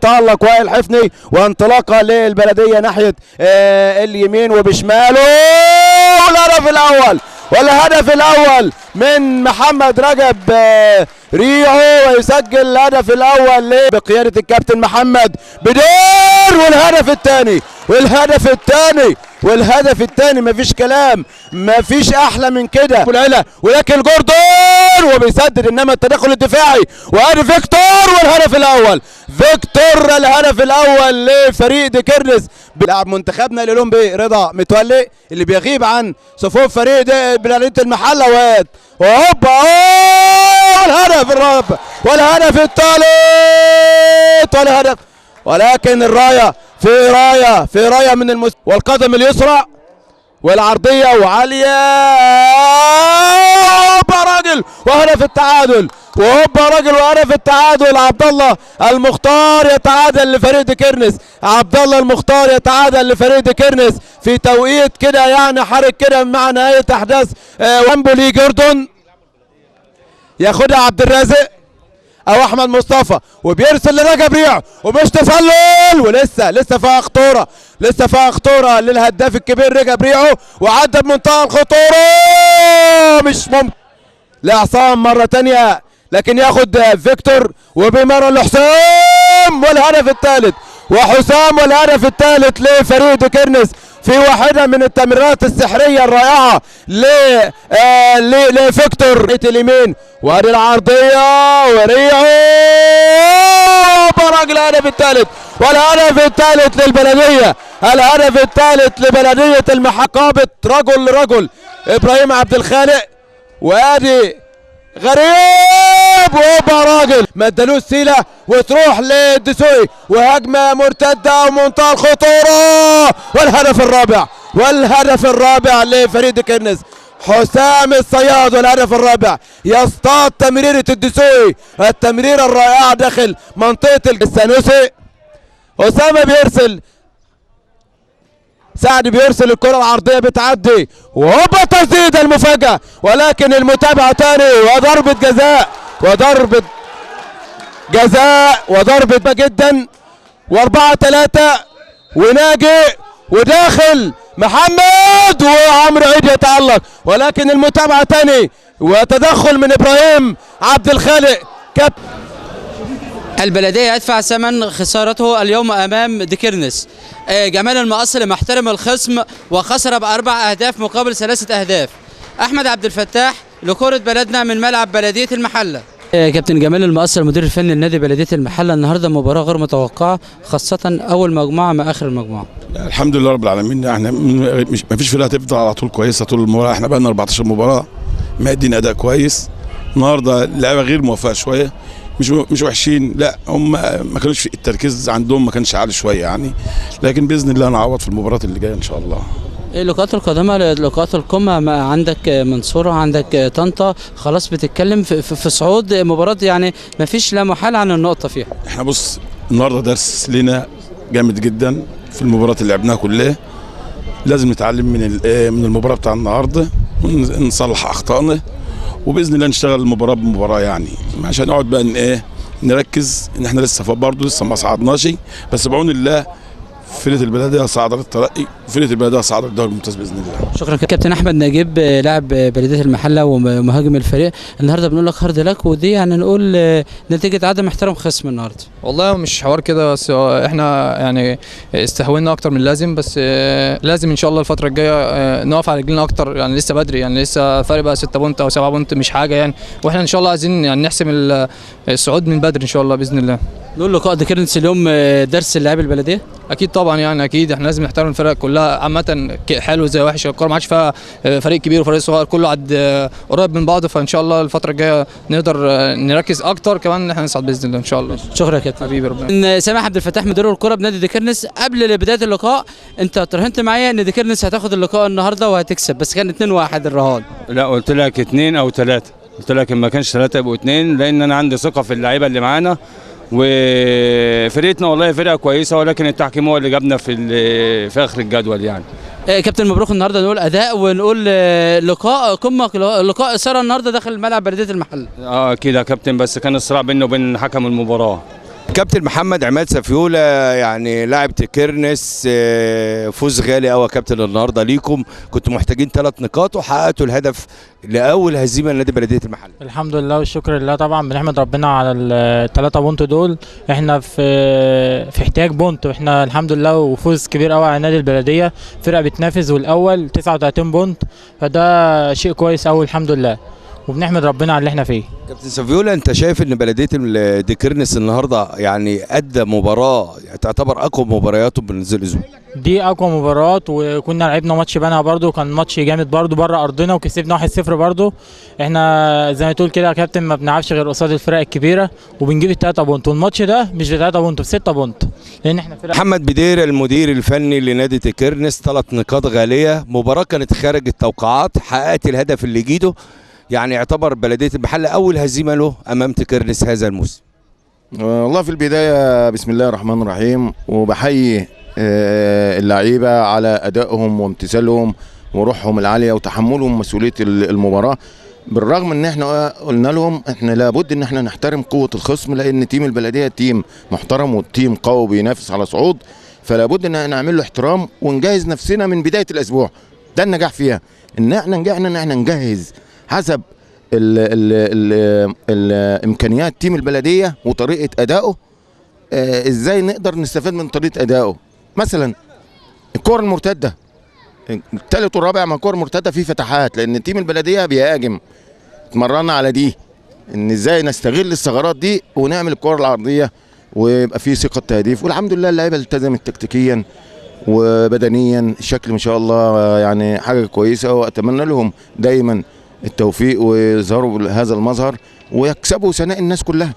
تألق وائل حفني وانطلاقه للبلديه ناحيه اليمين وبشماله والهدف الاول من محمد رجب ريعو، ويسجل الهدف الاول بقياده الكابتن محمد بدير، والهدف الثاني مفيش كلام، مفيش احلى من كده، ولكن جوردون وبيسدد، انما التدخل الدفاعي وادي فيكتور والهدف الاول، الهدف الاول لفريق ديكيرنس. بيلعب منتخبنا الاولمبي رضا متولي اللي بيغيب عن صفوف فريق بلديه المحله، وهوبا الهدف الرابع والهدف الثالث ولكن الرايه في رايه من والقدم اليسرى والعرضيه وعاليه راجل وهدف التعادل، وهدف التعادل. عبد الله المختار يتعادل لفريق ديكيرنس، في توقيت كده يعني حرج كده مع نهايه احداث وامبولي. جوردون ياخدها عبد الرازق او احمد مصطفى وبيرسل لرجب ريع ومش تسلل، ولسه فيها خطوره للهداف الكبير رجب ريعو، وعدى بمنتهى الخطوره مش ممكن لعصام مره ثانيه، لكن ياخد فيكتور وبيمر لحسام والهدف الثالث لفريق ديكيرنس في واحده من التمريرات السحريه الرائعه لفيكتور اليمين، وادي العرضيه وريعو براجل. الهدف الثالث للبلديه، لبلديه المحقابه رجل لرجل ابراهيم عبد الخالق، وادي غريب راجل ما ادالوش سيله وتروح للدسوقي وهجمه مرتده ومنتهى الخطوره، والهدف الرابع لفريق ديكيرنس حسام الصياد، والهدف الرابع يصطاد تمريره الدسوقي، التمريره الرائعه داخل منطقه السانوسي. اسامه بيرسل، سعد بيرسل الكره العرضيه بتعدي وهوبا تسديد المفاجاه، ولكن المتابعه تاني وضربه جدا و4-3 وناجي وداخل محمد وعمرو عيد يتألق، ولكن المتابعه تاني وتدخل من ابراهيم عبد الخالق. البلدية يدفع ثمن خسارته اليوم أمام ديكيرنس. جمال المقص محترم الخصم وخسر ب4 أهداف مقابل 3 أهداف. أحمد عبد الفتاح لكرة بلدنا من ملعب بلدية المحلة. كابتن جمال المقص المدير الفني لنادي بلدية المحلة، النهارده مباراة غير متوقعة خاصة أول مجموعة مع آخر المجموعة. الحمد لله رب العالمين، احنا ما فيش فرقة تفضل على طول كويسة طول المباراة، احنا بقى لنا 14 مباراة مادين أداء كويس. النهارده اللعيبة غير موفقة شوية، مش وحشين، لا هم ما كانوش في التركيز عندهم ما كانش عالي شويه يعني، لكن باذن الله نعوض في المباراه اللي جايه ان شاء الله. اللقاءات القادمه لقاءات القمه، عندك منصوره، عندك طنطا، خلاص بتتكلم في صعود مباراه يعني ما فيش لا محال عن النقطه فيها. احنا بص النهارده درس لنا جامد جدا في المباراه اللي لعبناها كلها، لازم نتعلم من المباراه بتاع النهارده ونصلح اخطائنا، وباذن الله نشتغل المباراه بمباراه يعني، عشان نقعد بقى نركز ان احنا لسه برضه لسه ما صعدناش، بس بعون الله فرقه البلديه صعدت للترقي، وفرقه البلديه صعدت للدوري الممتاز باذن الله. شكرا كابتن احمد نجيب لاعب بلديه المحله ومهاجم الفريق، النهارده بنقول لك هارد لك، ودي يعني نقول نتيجه عدم احترام خصم النهارده. والله مش حوار كده، بس احنا يعني استهوينا اكتر من اللازم، بس لازم ان شاء الله الفتره الجايه نقف على رجلنا اكتر، يعني لسه بدري، يعني لسه فرق بقى 6 بونت او 7 بونت مش حاجه يعني، واحنا ان شاء الله عايزين يعني نحسم الصعود من بدري ان شاء الله باذن الله. نقول لقاء ديكيرنس اليوم درس اللاعب البلديه؟ اكيد طبعا، يعني اكيد احنا لازم نحترم الفرق كلها عامه، حلو زي وحش، الكوره ما عادش فيها فريق كبير وفريق صغير، كله عاد قريب من بعض، فان شاء الله الفتره الجايه نقدر نركز اكتر كمان ان احنا نصعد باذن الله ان شاء الله. شكرا يا كابتن حبيبي ربنا. سامح عبد الفتاح مدير الكره بنادي ديكيرنس، قبل بدايه اللقاء انت ترهنت معايا ان ديكيرنس هتاخد اللقاء النهارده وهتكسب، بس كان 2-1 الرهان. لا قلت لك 2 أو 3، قلت لك ما كانش 3 يبقوا 2، لان انا عندي ثقه في اللعيبه اللي معانا، وفرقتنا والله فرقه كويسه، ولكن التحكيم هو اللي جابنا في اخر الجدول يعني. كابتن مبروك النهارده، نقول اداء ونقول لقاء قمه، لقاء اثاره النهارده داخل ملعب بلديه المحله. اكيد يا كابتن، بس كان الصراع بينه وبين حكم المباراه. كابتن محمد عماد سفيولة يعني لاعب تكرنس، فوز غالي قوي يا كابتن النهارده ليكم، كنتوا محتاجين 3 نقاط وحققتوا الهدف لاول هزيمه لنادي بلديه المحله. الحمد لله والشكر لله، طبعا بنحمد ربنا على ال3 بونت دول. احنا في احتياج بونت، واحنا الحمد لله وفوز كبير قوي على نادي البلديه، فرقه بتنافس والاول 39 بونت، فده شيء كويس قوي الحمد لله، وبنحمد ربنا على اللي احنا فيه. كابتن سفيولة، انت شايف ان بلديه ديكرنس النهارده يعني ادى مباراه تعتبر اقوى مبارياته بالنسبه للزول؟ دي اقوى مباراه، وكنا لعبنا ماتش بنها برده، كان ماتش جامد برده بره ارضنا، وكسبنا 1-0 برده. احنا زي ما تقول كده يا كابتن ما بنلعبش غير قصاد الفرق الكبيره، وبنجيب ال3 بونت، والماتش ده مش ب3 بونت، ب6 بونت، لان احنا فرق. محمد بدير المدير الفني لنادي ديكرنس، 3 نقاط غاليه، مباراه كانت خارج التوقعات، حققت الهدف اللي جيده، يعني يعتبر بلديه المحله اول هزيمه له امام تكرنس هذا الموسم. والله في البدايه بسم الله الرحمن الرحيم، وبحيي اللعيبه على ادائهم وامتثالهم وروحهم العاليه وتحملهم مسؤوليه المباراه، بالرغم ان احنا قلنا لهم احنا لابد ان احنا نحترم قوه الخصم، لان تيم البلديه تيم محترم وتيم قوي بينافس على صعود، فلا بد ان نعمل له احترام ونجهز نفسنا من بدايه الاسبوع. ده النجاح فيها، ان احنا نجحنا ان احنا نجهز حسب الامكانيات تيم البلديه وطريقه ادائه، ازاي نقدر نستفاد من طريقه ادائه. مثلا الكور المرتده الثالث والرابع مع كور مرتده في فتحات، لان تيم البلديه بيهاجم، اتمرنا على دي ان ازاي نستغل الثغرات دي ونعمل الكور العرضيه ويبقى في ثقه تهديف، والحمد لله اللعيبه التزمت تكتيكيا وبدنيا، الشكل ما شاء الله يعني حاجه كويسه، واتمنى لهم دايما التوفيق ويظهروا هذا المظهر ويكسبوا ثناء الناس كلها.